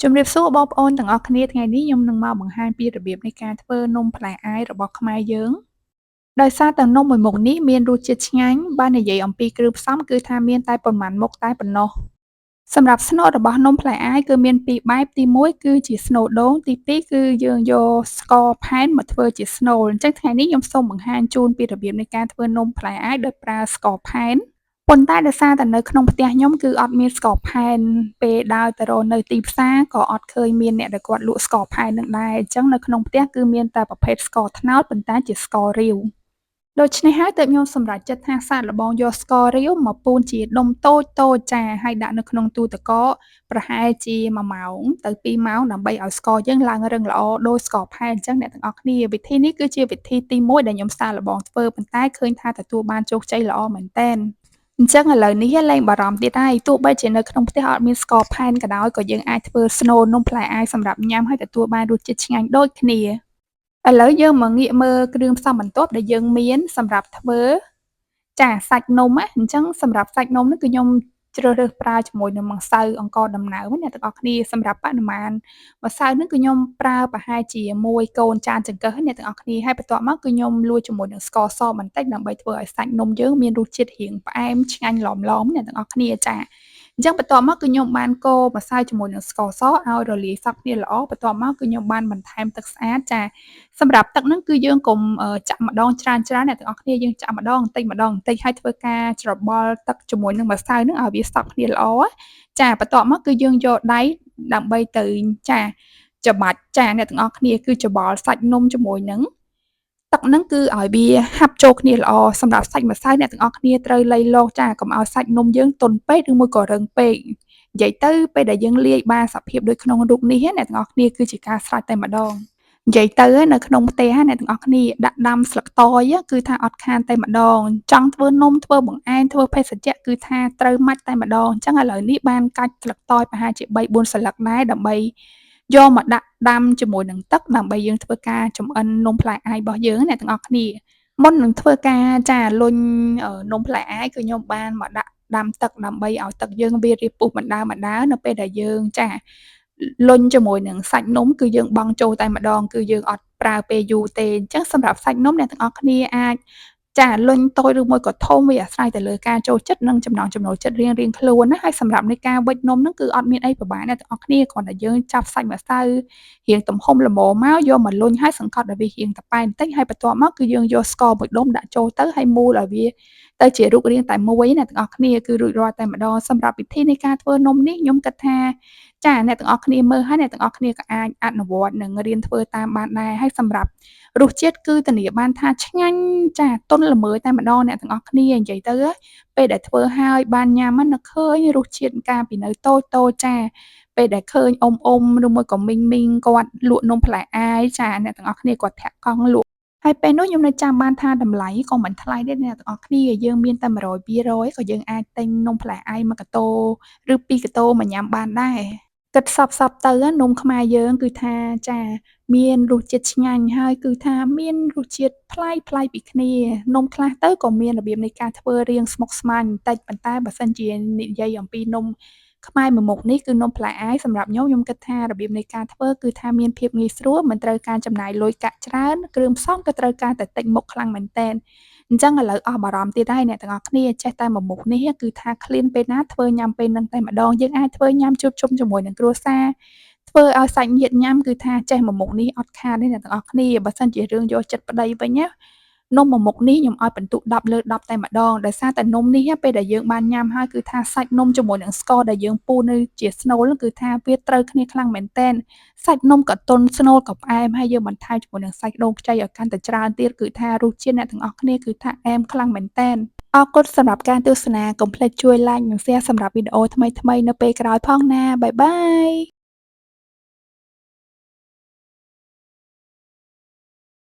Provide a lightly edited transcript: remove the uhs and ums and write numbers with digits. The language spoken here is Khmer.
ជំរាបសួរបងប្អូនទាំងអស់គ្នាថ្ងៃនេះខ្ញុំនឹងមកបង្ហាញពីរបៀបនៃការធ្វើនំផ្លែអាយរបស់ខ្មែរយើងដោយសារតែនំមួយមុខនេះមានរសជាតិឆ្ងាញ់បើនិយាយអំពីគ្រឿងផ្សំគឺថាមានតែប៉ុន្មានមុខតែប៉ុណ្ណោះសម្រាប់ស្នូលរបស់នំផ្លែអាយគឺមានពីរបែបទីមួយគឺជាស្នូលដូងទីពីរគឺយើងយកស្ករផែនមកធ្វើជាស្នូលអញ្ចឹងថ្ងៃនេះខ្ញុំសូមបង្ហាញជូនពីរបៀបនៃការធ្វើនំផ្លែអាយដោយប្រើស្ករផែន ប៉ុន្តែដោយសារតែនៅក្នុងផ្ទះខ្ញុំគឺអត់មានស្ករផែនពេលដើរទៅរកនៅទីផ្សារក៏អត់ឃើញមានអ្នកដែលគាត់លក់ស្ករផែននឹងដែរអញ្ចឹងនៅក្នុងផ្ទះគឺមានតែប្រភេទស្ករត្នោតប៉ុន្តែជាស្កររាវដូច្នេះហើយទើបខ្ញុំសម្រេចចិត្តថាសាកល្បងយកស្កររាវមកពូនជាដុំតូចៗចាហើយដាក់នៅក្នុងទូទឹកកកប្រហែលជា1ម៉ោងទៅ2ម៉ោងដើម្បីឲ្យស្ករយើងឡើងរឹងល្អដូចស្ករផែនអញ្ចឹងអ្នកទាំងអស់គ្នាវិធីនេះគឺជាវិធីទី1ដែលខ្ញុំសាកល្បងធ្វើប៉ុន្តែឃើញថាទទួលបានជោគជ័យល្អមែនទែន អញ្ចឹងឥឡូវនេះលែងបារម្ភទៀតហើយទោះបីជានៅក្នុងផ្ទះអត់មានស្ករផែនក៏ដោយក៏យើងអាចធ្វើស្នូលនំផ្លែអាយសម្រាប់ញ៉ាំហើយទទួលបានរសជាតិឆ្ងាញ់ដូចគ្នាឥឡូវយើងមកងាកមើលគ្រឿងផ្សំបន្ទាប់ដែលយើងមានសម្រាប់ធ្វើចាសាច់នំណាអញ្ចឹងសម្រាប់សាច់នំនេះគឺខ្ញុំជ្រើសរើសប្រើជាមួយនឹងម្សៅអង្ករដំណើបអ្នកទាំងអស់គ្នាសម្រាប់បរិមាណម្សៅនេះគឺខ្ញុំប្រើប្រហែលជាមួយកូនចានចង្កឹះអ្នកទាំងអស់គ្នាហើយបន្ទាប់មកគឺខ្ញុំលួចជាមួយនឹងស្ករសបន្តិចដើម្បីធ្វើឲ្យសាច់នំយើងមានរសជាតិរៀងផ្អែមឆ្ងាញ់ឡមៗអ្នកទាំងអស់គ្នាចាអញ្ចឹងបន្ទាប់មកគឺខ្ញុំបានកូរម្សៅជាមួយនឹងស្ករសឲ្យរលាយសព្វគ្នាល្អបន្ទាប់មកគឺខ្ញុំបានបន្ថែមទឹកស្អាតចាសម្រាប់ទឹកហ្នឹងគឺយើងកុំចាក់ម្ដងច្រើនៗអ្នកទាំងអស់គ្នាយើងចាក់ម្ដងបន្តិចហើយធ្វើការច្របល់ទឹកជាមួយនឹងម្សៅហ្នឹងឲ្យវាសព្វគ្នាល្អចាបន្ទាប់មកគឺយើងយកដៃដើម្បីទៅចាច្របាច់ចាអ្នកទាំងអស់គ្នាគឺច្របល់សាច់នំជាមួយនឹងទឹកហ្នឹងគឺឲ្យវាហាប់ចូលគ្នាល្អសម្រាប់សាច់ម្សៅអ្នកទាំងអស់គ្នាត្រូវលៃលកចាកុំឲ្យសាច់នំយើងទន់ពេកឬមួយក៏រឹងពេកនិយាយទៅពេលដែលយើងលាយបានសភាពដូចក្នុងរូបនេះអ្នកទាំងអស់គ្នាគឺជាការស្រេចតែម្ដង និយាយទៅនៅក្នុងផ្ទះអ្នកទាំងអស់គ្នាដាក់ដាំស្លឹកតយគឺថាអត់ខានតែម្ដងចង់ធ្វើនំធ្វើបង្អែមធ្វើភេសជ្ជៈគឺថាត្រូវម៉ាច់តែម្ដងអញ្ចឹងឥឡូវនេះបានកាច់ស្លឹកតយប្រហែលជា3-4សន្លឹកដែរដើម្បីយកមកដាក់ដាំជាមួយនឹងទឹកដើម្បីយើងធ្វើការចម្អិននំផ្លែអាយរបស់យើងអ្នកទាំងអស់គ្នាមុននឹងធ្វើការចាលុញនំផ្លែអាយគឺខ្ញុំបានមកដាក់ដាំទឹកដើម្បីឲ្យទឹកយើងវារៀបពុះបណ្ដើរនៅពេលដែលយើងចាលុញជាមួយនឹងសាច់នំគឺយើងបង់ចូលតែម្ដងគឺយើងអត់ប្រើពេលយូរទេអញ្ចឹងសម្រាប់សាច់នំអ្នកទាំងអស់គ្នាអាចចាលុញតូចឬមួយក៏ធំវាអាស្រ័យទៅលើការចូលចិត្តនិងចំណង់ចំណូលចិត្តរៀងៗខ្លួនណាហើយសម្រាប់នៃការវេចនំហ្នឹងគឺអត់មានអីពិបាកអ្នកទាំងអស់គ្នាគ្រាន់តែយើងចាប់សាច់ម្សៅរៀងទំហំល្មមមកយកមកលុញហើយសង្កត់ឲ្យវារៀងតប៉ែនបន្តិចហើយបន្ទាប់មកគឺយើងយកស្ករមួយដុំដាក់ចូលទៅហើយមូលឲ្យវាទៅជារូបរាងតែមួយអ្នកទាំងអស់គ្នាគឺរួចរាល់តែម្ដងសម្រាប់វិធីនៃការធ្វើនំនេះខ្ញុំគិតថាចាអ្នកទាំងអស់គ្នាមើលហើយអ្នកទាំងអស់គ្នាក៏អាចអនុវត្តនិងរៀនធ្វើតាមបានដែរហើយសម្រាប់រសជាតិគឺធានាបានថាឆ្ងាញ់ចាទន់ល្មើយតែម្ដងអ្នកទាំងអស់គ្នានិយាយទៅពេលដែលធ្វើហើយបានញ៉ាំនឹកឃើញរសជាតិកាលពីនៅតូចចាពេលដែលឃើញអ៊ំឬមួយក៏មីងគាត់លក់នំផ្លែអាយចាអ្នកទាំងអស់គ្នាគាត់ធាក់កង់លក់ហើយពេលនោះខ្ញុំនៅចាំបានថាតម្លៃក៏មិនថ្លៃទេអ្នកទាំងអស់គ្នាយើងមានតែ100 200ក៏យើងអាចទិញនំផ្លែអាយ1កាតូឬ2កាតូមកញ៉ាំបានដែរគិតសពៗទៅនំខ្មែរយើងគឺថាចាមានរសជាតិឆ្ងាញ់ហើយគឺថាមានរសជាតិប្លែកៗពីគ្នានំខ្លះទៅក៏មានរបៀបនៃការធ្វើរាងស្មុគស្មាញបន្តិចប៉ុន្តែបើសិនជានិយាយអំពីនំខ្មែរមួយមុខនេះគឺនំផ្លែអាយសម្រាប់ខ្ញុំគិតថារបៀបនៃការធ្វើគឺថាមានភាពងាយស្រួលមិនត្រូវការចំណាយលុយកាក់ច្រើនគ្រឿងផ្សំក៏ត្រូវការតែតិចមុខខ្លាំងមែនទែនអញ្ចឹងឥឡូវអស់បារម្ភទៀតហើយអ្នកទាំងអស់គ្នាចេះតែមួយមុខនេះគឺថាឃ្លានពេលណាធ្វើញ៉ាំពេលហ្នឹងតែម្ដងយើងអាចធ្វើញ៉ាំជួបជុំជាមួយនឹងគ្រួសារធ្វើឲ្យសាច់ញាតិញ៉ាំគឺថាចេះមួយមុខនេះអត់ខាតទេអ្នកទាំងអស់គ្នាបើសិនជារឿងយកចិត្តប្ដីវិញណានំមួយមុខនេះខ្ញុំឲ្យពិន្ទុ10 លើ 10តែម្ដងដោយសារតែនំនេះពេលដែលយើងបានញ៉ាំហើយគឺថាសាច់នំជាមួយនឹងស្ករដែលយើងពូននៅជាស្នូលគឺថាវាត្រូវគ្នាខ្លាំងមែនទែនសាច់នំក៏ទន់ស្នូលក៏ផ្អែមហើយយើងបន្ថែមជាមួយនឹងសាច់ដូងខ្ចីឲ្យកាន់តែច្រើនទៀតគឺថារសជាតិអ្នកទាំងអស់គ្នាគឺថាអែមខ្លាំងមែនទែនអរគុណសម្រាប់ការទស្សនាកុំភ្លេចជួយ Like និង Share សម្រាប់វីដេអូថ្មីៗនៅពេលក្រោយផងណាបាយបាយ